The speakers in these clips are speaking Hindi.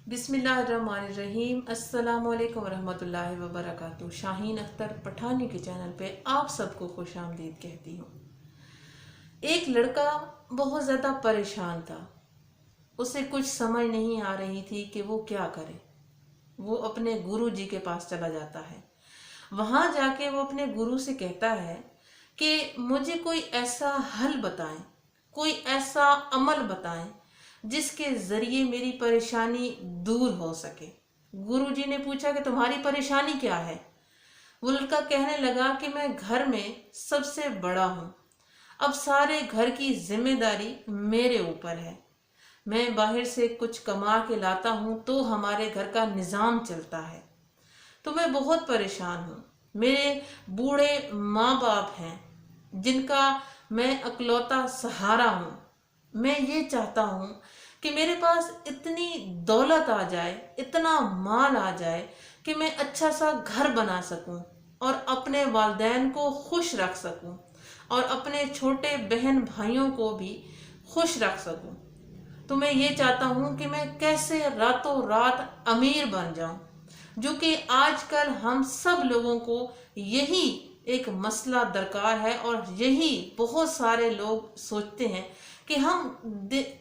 बिस्मिल्लाहिर्रहमानिर्रहीम। अस्सलामुअलैकुम वरहमतुल्लाहि वबरकातुहू। शाहीन अख्तर पठानी के चैनल पे आप सबको खुश आमदीद कहती हूँ। एक लड़का बहुत ज़्यादा परेशान था। उसे कुछ समझ नहीं आ रही थी कि वो क्या करे। वो अपने गुरु जी के पास चला जाता है। वहाँ जाके वो अपने गुरु से कहता है कि मुझे कोई ऐसा हल बताएं, कोई ऐसा अमल बताएं जिसके ज़रिए मेरी परेशानी दूर हो सके। गुरु जी ने पूछा कि तुम्हारी परेशानी क्या है। वो लड़का कहने लगा कि मैं घर में सबसे बड़ा हूँ, अब सारे घर की जिम्मेदारी मेरे ऊपर है। मैं बाहर से कुछ कमा के लाता हूँ तो हमारे घर का निज़ाम चलता है, तो मैं बहुत परेशान हूँ। मेरे बूढ़े माँ बाप हैं जिनका मैं अकलौता सहारा हूँ। मैं ये चाहता हूँ कि मेरे पास इतनी दौलत आ जाए, इतना माल आ जाए कि मैं अच्छा सा घर बना सकूँ और अपने वालिदैन को खुश रख सकूँ और अपने छोटे बहन भाइयों को भी खुश रख सकूँ। तो मैं ये चाहता हूँ कि मैं कैसे रातों रात अमीर बन जाऊँ, जो कि आजकल हम सब लोगों को यही एक मसला दरकार है और यही बहुत सारे लोग सोचते हैं कि हम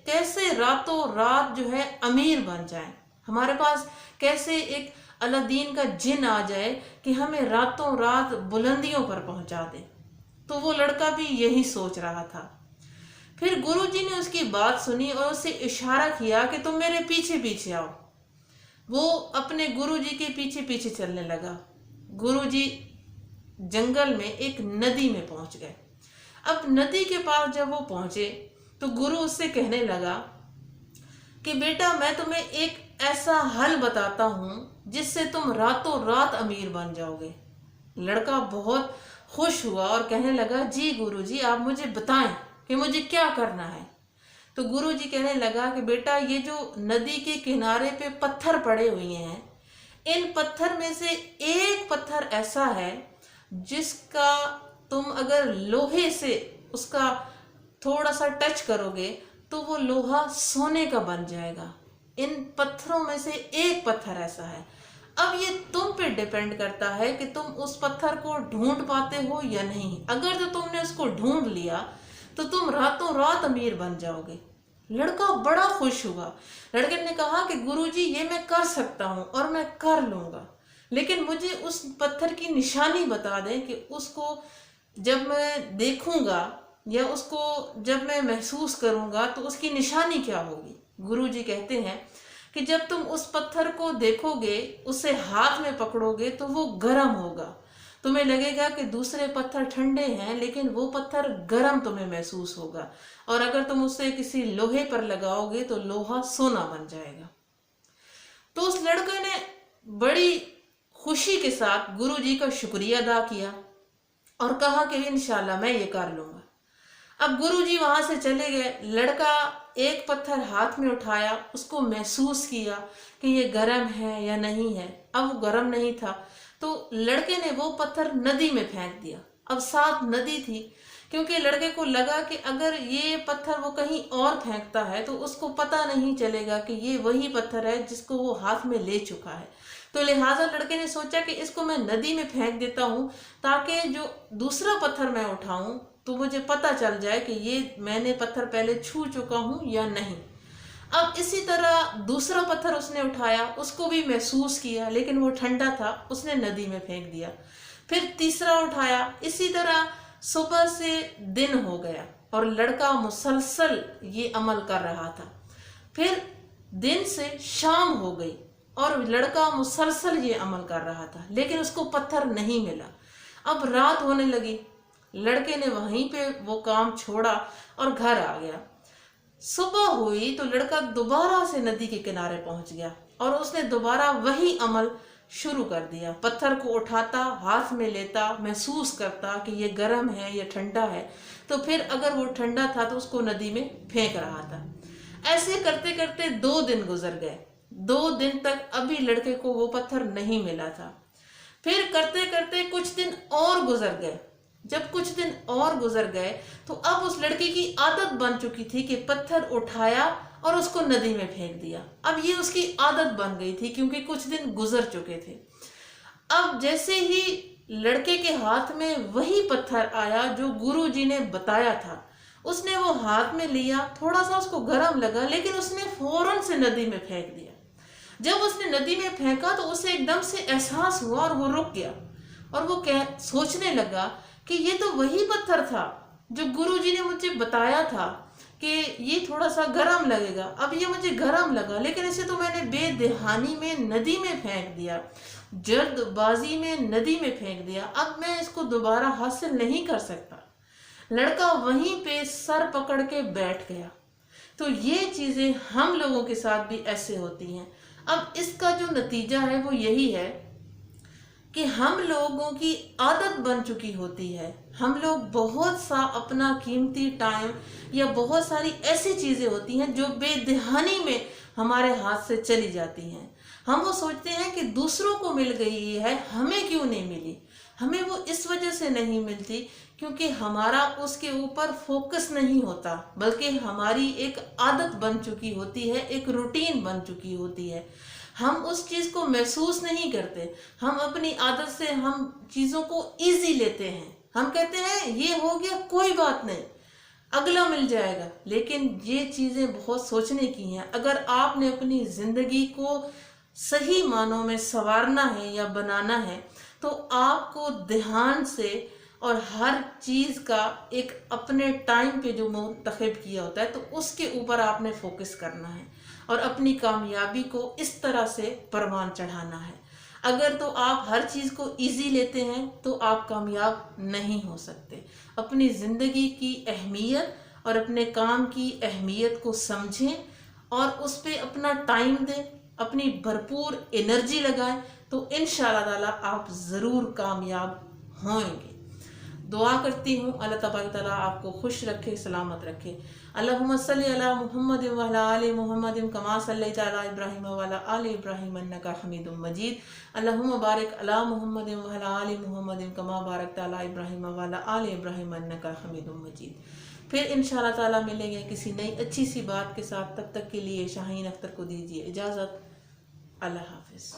कैसे रातों रात जो है अमीर बन जाएं। हमारे पास कैसे एक अलादीन का जिन आ जाए कि हमें रातों रात बुलंदियों पर पहुंचा दे। तो वो लड़का भी यही सोच रहा था। फिर गुरुजी ने उसकी बात सुनी और उसे इशारा किया कि तुम मेरे पीछे पीछे आओ। वो अपने गुरुजी के पीछे पीछे चलने लगा। गुरुजी जंगल में एक नदी में पहुंच गए। अब नदी के पास जब वो पहुंचे तो गुरु उससे कहने लगा कि बेटा, मैं तुम्हें एक ऐसा हल बताता हूं जिससे तुम रातों रात अमीर बन जाओगे। लड़का बहुत खुश हुआ और कहने लगा, जी गुरुजी, आप मुझे बताएं कि मुझे क्या करना है। तो गुरुजी कहने लगा कि बेटा, ये जो नदी के किनारे पे पत्थर पड़े हुए हैं, इन पत्थर में से एक पत्थर ऐसा है जिसका तुम अगर लोहे से उसका थोड़ा सा टच करोगे तो वो लोहा सोने का बन जाएगा। इन पत्थरों में से एक पत्थर ऐसा है। अब ये तुम पे डिपेंड करता है कि तुम उस पत्थर को ढूंढ पाते हो या नहीं। अगर तो तुमने उसको ढूंढ लिया तो तुम रातों रात अमीर बन जाओगे। लड़का बड़ा खुश हुआ। लड़के ने कहा कि गुरुजी, ये मैं कर सकता हूँ और मैं कर लूंगा, लेकिन मुझे उस पत्थर की निशानी बता दें कि उसको जब मैं देखूंगा या उसको जब मैं महसूस करूंगा तो उसकी निशानी क्या होगी। गुरुजी कहते हैं कि जब तुम उस पत्थर को देखोगे, उसे हाथ में पकड़ोगे तो वो गर्म होगा। तुम्हें लगेगा कि दूसरे पत्थर ठंडे हैं, लेकिन वो पत्थर गर्म तुम्हें महसूस होगा। और अगर तुम उसे किसी लोहे पर लगाओगे तो लोहा सोना बन जाएगा। तो उस लड़के ने बड़ी खुशी के साथ गुरु जी का शुक्रिया अदा किया और कहा कि इंशाल्लाह मैं ये कर लूंगा। अब गुरुजी वहां से चले गए। लड़का एक पत्थर हाथ में उठाया, उसको महसूस किया कि ये गर्म है या नहीं है। अब वो गर्म नहीं था तो लड़के ने वो पत्थर नदी में फेंक दिया। अब साथ नदी थी, क्योंकि लड़के को लगा कि अगर ये पत्थर वो कहीं और फेंकता है तो उसको पता नहीं चलेगा कि ये वही पत्थर है जिसको वो हाथ में ले चुका है। तो लिहाजा लड़के ने सोचा कि इसको मैं नदी में फेंक देता हूँ, ताकि जो दूसरा पत्थर मैं उठाऊं तो मुझे पता चल जाए कि ये मैंने पत्थर पहले छू चुका हूं या नहीं। अब इसी तरह दूसरा पत्थर उसने उठाया, उसको भी महसूस किया, लेकिन वो ठंडा था, उसने नदी में फेंक दिया। फिर तीसरा उठाया। इसी तरह सुबह से दिन हो गया और लड़का मुसलसल ये अमल कर रहा था। फिर दिन से शाम हो गई और लड़का मुसलसल ये अमल कर रहा था, लेकिन उसको पत्थर नहीं मिला। अब रात होने लगी। लड़के ने वहीं पे वो काम छोड़ा और घर आ गया। सुबह हुई तो लड़का दोबारा से नदी के किनारे पहुंच गया और उसने दोबारा वही अमल शुरू कर दिया। पत्थर को उठाता, हाथ में लेता, महसूस करता कि ये गर्म है या ठंडा है। तो फिर अगर वो ठंडा था तो उसको नदी में फेंक रहा था। ऐसे करते करते 2 दिन गुजर गए। 2 दिन तक अभी लड़के को वो पत्थर नहीं मिला था। फिर करते करते कुछ दिन और गुजर गए। जब कुछ दिन और गुजर गए तो अब उस लड़के की आदत बन चुकी थी कि पत्थर उठाया और उसको नदी में फेंक दिया। अब ये उसकी आदत बन गई थी क्योंकि कुछ दिन गुजर चुके थे। अब जैसे ही लड़के के हाथ में वही पत्थर आया जो गुरुजी ने बताया था, उसने वो हाथ में लिया, थोड़ा सा उसको गर्म लगा, लेकिन उसने फौरन से नदी में फेंक दिया। जब उसने नदी में फेंका तो उसे एकदम से एहसास हुआ और वो रुक गया और वो सोचने लगा कि ये तो वही पत्थर था जो गुरुजी ने मुझे बताया था कि ये थोड़ा सा गर्म लगेगा। अब ये मुझे गर्म लगा, लेकिन इसे तो मैंने बेदहानी में नदी में फेंक दिया, जल्दबाजी में नदी में फेंक दिया। अब मैं इसको दोबारा हासिल नहीं कर सकता। लड़का वहीं पे सर पकड़ के बैठ गया। तो ये चीजें हम लोगों के साथ भी ऐसे होती हैं। अब इसका जो नतीजा है वो यही है कि हम लोगों की आदत बन चुकी होती है। हम लोग बहुत सा अपना कीमती टाइम या बहुत सारी ऐसी चीजें होती हैं जो बेदहानी में हमारे हाथ से चली जाती हैं। हम वो सोचते हैं कि दूसरों को मिल गई है, हमें क्यों नहीं मिली। हमें वो इस वजह से नहीं मिलती क्योंकि हमारा उसके ऊपर फोकस नहीं होता, बल्कि हमारी एक आदत बन चुकी होती है, एक रूटीन बन चुकी होती है। हम उस चीज़ को महसूस नहीं करते। हम अपनी आदत से हम चीज़ों को इजी लेते हैं। हम कहते हैं ये हो गया, कोई बात नहीं, अगला मिल जाएगा। लेकिन ये चीज़ें बहुत सोचने की हैं। अगर आपने अपनी ज़िंदगी को सही मानों में संवारना है या बनाना है तो आपको ध्यान से और हर चीज़ का एक अपने टाइम पे जो मुंतखब किया होता है तो उसके ऊपर आपने फोकस करना है और अपनी कामयाबी को इस तरह से परवान चढ़ाना है। अगर तो आप हर चीज़ को इजी लेते हैं तो आप कामयाब नहीं हो सकते। अपनी ज़िंदगी की अहमियत और अपने काम की अहमियत को समझें और उस पर अपना टाइम दें, अपनी भरपूर एनर्जी लगाएं, तो इंशाअल्लाह ताला आप ज़रूर कामयाब होंगे। दुआ करती हूँ अल्लाह तबारक तआला आपको खुश रखे, सलामत रखे। अल्लाहुम्मा सल्ली अला मुहम्मद व अला आलि मुहम्मद कमा सल्लैता अला इब्राहीम व अला आलि इब्राहीम इन्नका हमीदुम मजीद। अल्लाहुम्मा बारिक अला मुहम्मद व अला आलि मुहम्मद कमा बारकता अला इब्राहीम व अला आलि इब्राहीम इन्नका हमीदुम मजीद। फिर इंशाअल्लाह ताला मिलेंगे किसी नई अच्छी सी बात के साथ। तब तक के लिए शाहीन अख्तर को दीजिए इजाज़त। अल्लाह हाफिज़।